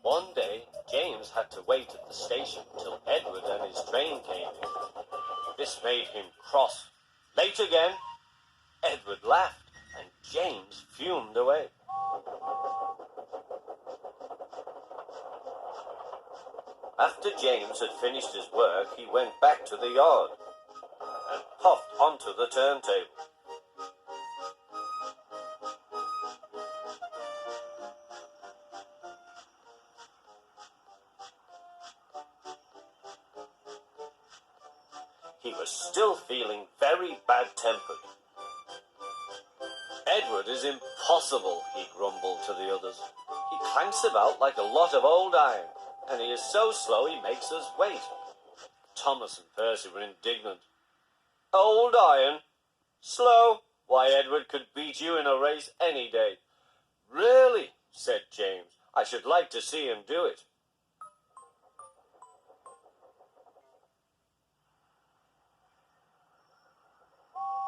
One day, James had to wait at the station till Edward and his train came in. This made him cross. Late again? Edward laughed, and James fumed away. After James had finished his work, he went back to the yard and puffed onto the turntable. He was still feeling very bad-tempered. "Edward is impossible," he grumbled to the others. "He clanks about like a lot of old iron, and he is so slow he makes us wait." Thomas and Percy were indignant. "Old iron? Slow? Why, Edward could beat you in a race any day." "Really?" said James. "I should like to see him do it."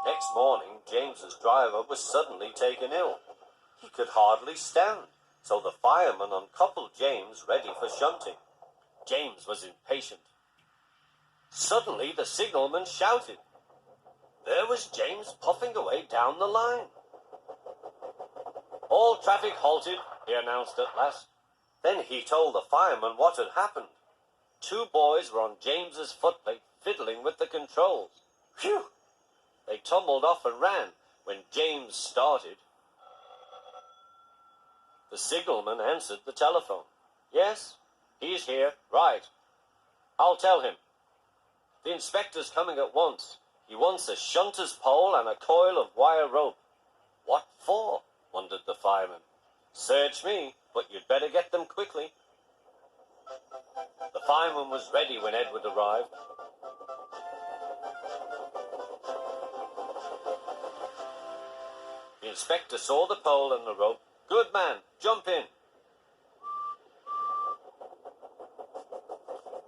Next morning, James's driver was suddenly taken ill. He could hardly stand, so the fireman uncoupled James ready for shunting. James was impatient. Suddenly the signalman shouted. There was James puffing away down the line. "All traffic halted," he announced at last. Then he told the fireman what had happened. 2 boys were on James's footplate fiddling with the controls. Phew! They tumbled off and ran when James started. The signalman answered the telephone. "Yes, he's here. Right. I'll tell him. The inspector's coming at once. He wants a shunter's pole and a coil of wire rope." "What for?" wondered the fireman. "Search me, but you'd better get them quickly." The fireman was ready when Edward arrived. The inspector saw the pole and the rope. "Good man, jump in."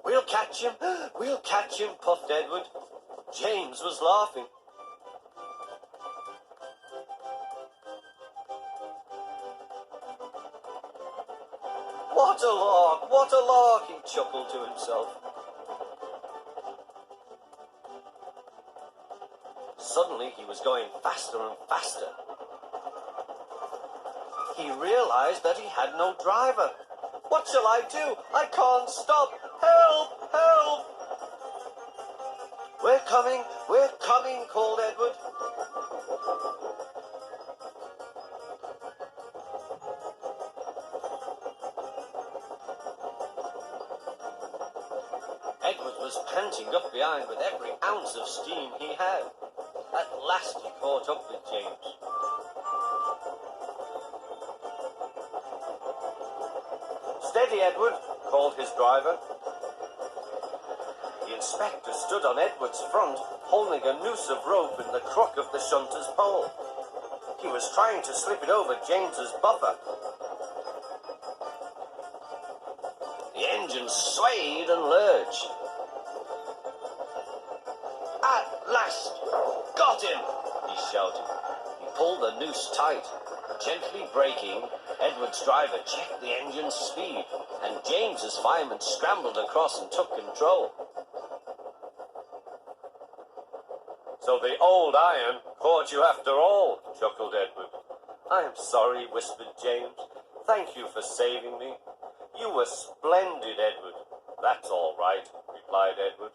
"We'll catch him, we'll catch him," puffed Edward. James was laughing. What a lark," he chuckled to himself. Suddenly he was going faster and faster. He realized that he had no driver. "What shall I do? I can't stop. Help! Help!" We're coming, called Edward. Edward was panting up behind with every ounce of steam he had. At last he caught up with James. "Steady, Edward," called his driver. The inspector stood on Edward's front, holding a noose of rope in the crook of the shunter's pole. He was trying to slip it over James's buffer. The engine swayed and lurched. "At last! Got him!" he shouted. He pulled the noose tight. Gently braking, Edward's driver checked the engine's speed, and James's fireman scrambled across and took control. "So the old iron caught you after all," chuckled Edward. "I'm sorry," whispered James. "Thank you for saving me." "You were splendid, Edward." "That's all right," replied Edward.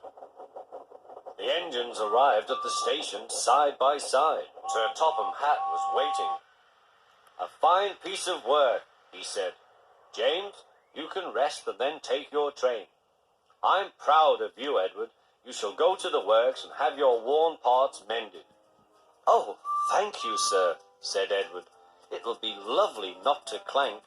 The engines arrived at the station side by side. Sir Topham Hatt was waiting. "A fine piece of work," he said. "James, you can rest and then take your train. I'm proud of you, Edward. You shall go to the works and have your worn parts mended." "Oh, thank you, sir," said Edward. "It'll be lovely not to clank."